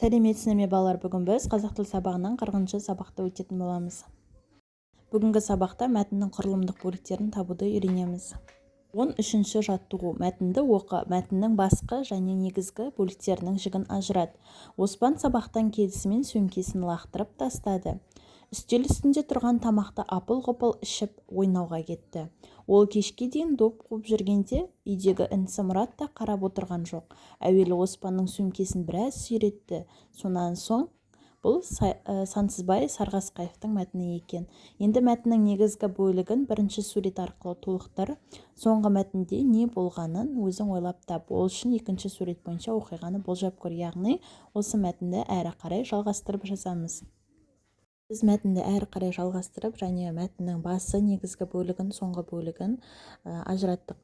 Сәлеметсіздер ме балалар, бүгін біз қазақ тіл сабағынан 40-шы сабақты өтетін боламыз. Бүгінгі сабақта мәтіннің құрылымдық бөліктерін табуды үйренеміз. 13-ші жаттығу. Мәтінді оқы. Мәтіннің басқы және негізгі бөліктерінің жігін ажырат. Оспан сабақтан келісімен сөмкесін лақтырып тастады. Үстел үстінде тұрған тамақты апыл-ғұпыл ішіп ойнауға кетті. Ол кешке дейін доп қуып жүргенде үйдегі інісі Мұрат та қарап отырған жоқ. Әуелі Оспанның сөмкесін біраз сүйретті. Сонан соң бұл Сансызбай Сарғасқаевтың мәтіні екен. Енді мәтіннің негізгі бөлігін бірінші сурет арқылы толықтыр. Соңғы мәтінде не болғанын өзің ойлап тап. Ол үшін екінші сурет бойынша оқиғаны болжап көр. Яғни осы мәтінді әрі қарай жалғастырып жазамыз. Біз мәтінді әрі қарай жалғастырып, және мәтіннің басы, негізгі бөлігін, соңғы бөлігін ажыраттық.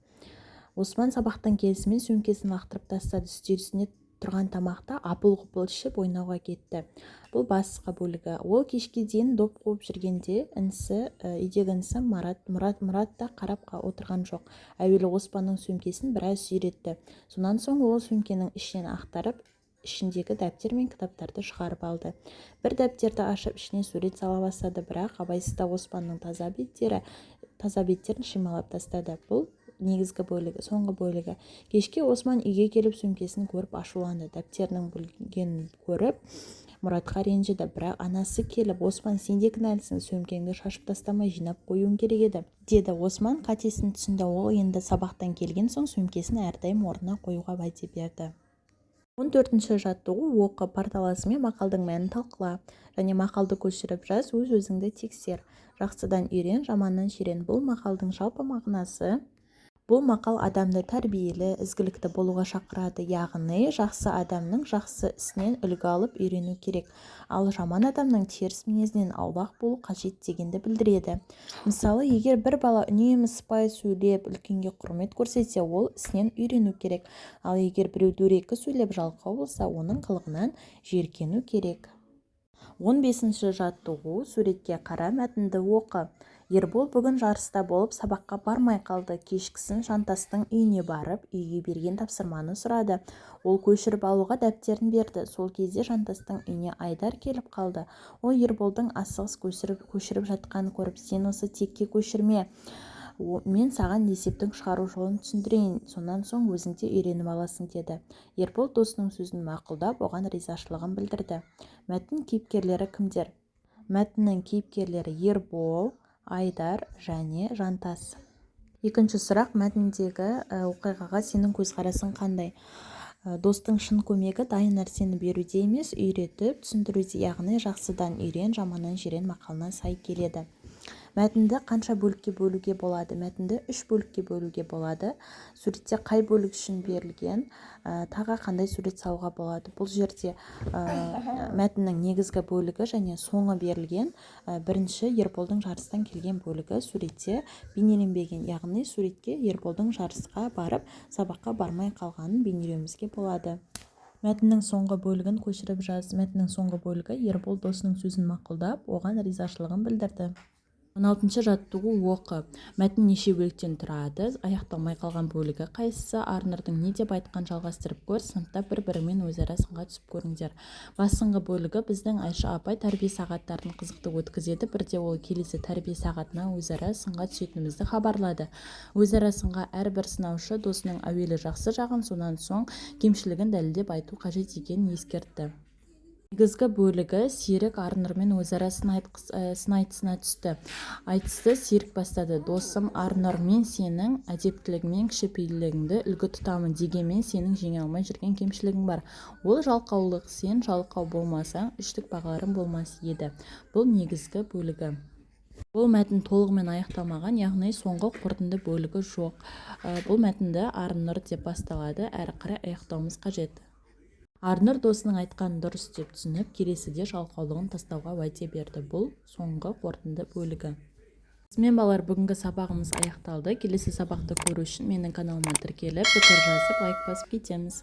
Оспан сабақтан келісімен сөмкесін лақтырып тастады. Үстел үстінде тұрған тамақты апыл-ғұпыл ішіп ойнауға кетті. Бұл басқа бөлігі. Ол кешке дейін доп қуып жүргенде үйдегі інісі Мұрат та қарап отырған жоқ. Әуелі Оспанның сөмкесін біраз сүйретті. Сонан соң ол сөмкенің ішінен ақтарып, ішіндегі дәптер мен кітаптарды шығарып алды. Бір дәптерді ашып, ішіне сурет сала бастады, бірақ абайсызда Оспанның таза беттерін шималап тастады. Бұл негізгі бөлігі. Соңғы бөлігі. Кешке Оспан үйге келіп сөмкесін көріп ашуланды. Дәптерінің бүлгенін көріп Мұратқа ренжіді, бірақ анасы келіп: «Оспан, сен де кінәлісің, сөмкеңді шашып тастамай жинап қоюың керек еді», деді. Оспан қатесін түсінді. Ол енді сабақтан келген соң сөмкесін әрдайым орнына қоюға уәде берді. 14-ші жаттығу. Оқы. Порталасымен мақалдың мәнін талқыла және мақалды көшіріп жаз, өз-өзіңді тексер. Жақсыдан үйрен, жаманнан жирен. Бұл мақалдың жалпы мағынасы: бұл мақал адамды тәрбиелі, ізгілікті болуға шақырады. Яғни жақсы адамның жақсы ісінен үлгі алып үйрену керек, ал жаман адамның теріс мінезінен аулақ болу қажет дегенді білдіреді. Мысалы, егер бір бала үнемі сыпайы сөйлеп, үлкенге құрмет көрсетсе, ол ісінен үйрену керек. Ал егер біреу дөрекі сөйлеп, жалқау болса, оның қылығынан жиіркену керек. 15-ші жаттығу. Суретке қара, мәтінді оқы. Ербол бүгін жарыста болып сабаққа бармай қалды. Кешкісін Жантастың үйіне барып, үйге берген тапсырманы сұрады. Ол көшіріп алуға дәптерін берді. Сол кезде Жантастың үйіне Айдар келіп қалды. Ол Ерболдың асығыс көшіріп жатқанын көріп: «Сен осы текке көшірме. Мен саған есептің шығару жолын түсіндірейін, сонан соң өзің де үйреніп аласың», деді. Ербол досының сөзін мақұлдап, оған ризашылығын білдірді. Мәтін кейіпкерлері кімдер? Мәтіннің кейіпкерлері Ербол, Айдар және Жантас. Екінші сұрақ. Мәтіндегі оқиғаға сенің көзқарасың қандай? Достың шын көмегі дайын нәрсені беруде емес, үйретіп түсіндіруде. Яғни жақсыдан үйрен, жаманнан жирен мақалына сай келеді. Мәтінді қанша бөлікке бөлуге болады? Мәтінді 3 бөлікке бөлуге болады. Суретте қай бөлік үшін берілген, тағы қандай сурет салуға болады? Бұл жерде мәтіннің негізгі бөлігі және соңы берілген. Бірінші Ерболдың жарыстан келген бөлігі суретте бейнеленбеген. Яғни суретке Ерболдың жарысқа барып, сабаққа бармай қалғанын бейнелеуімізге болады. Мәтіннің соңғы бөлігін көшіріп жаз. Мәтіннің соңғы бөлігі: Ербол досының сөзін мақұлдап, оған ризашылығын білдірді. 16-ші жаттығу. Оқы. Мәтін неше бөліктен тұрады? Аяқталмай қалған бөлігі қайсысы? Арнұрдың не деп айтқан жалғастырып көр. Сыныпта бір-бірімен өзара сынға түсіп көріңдер. Басыңғы бөлігі: біздің Айша апай тәрбие сағаттарын қызықты өткізеді. Бірде ол келесі тәрбие сағатына өзара сынға түсетінімізді хабарлады. Өзара сынға әрбір сынаушы досының әуелі жақсы жағын, сонан соң кемшілігін дәлелдеп айту қажет екенін ескертті. Негізгі бөлігі: Серік Арнұрмен өзара сын айтысына түсті. Айтысты Серік бастады. «Досым Арнұр, мен сенің әдептілігіңмен кішіпейілдігіңді үлгі тұтамын. Дегенмен сенің жеңе алмай жүрген кемшілігің бар. Ол жалқаулық. Сен жалқау болмасаң, үштік бағаларың болмас еді». Бұл негізгі бөлігі. Бұл мәтін толығымен аяқталмаған, яғни соңғы қорытынды бөлігі жоқ. Бұл мәтінді Арнұр деп басталады, әрі қарай аяқтауымыз қажет. Арнұр досының айтқанын дұрыс деп түсініп, келесіде жалқаулығын тастауға уәде берді. Бұл соңғы қорытынды бөлігі. Мен балалар, бүгінгі сабағымыз аяқталды. Келесі сабақты көру үшін менің каналыма тіркеліп, пікір жазып, лайк басып кетеміз.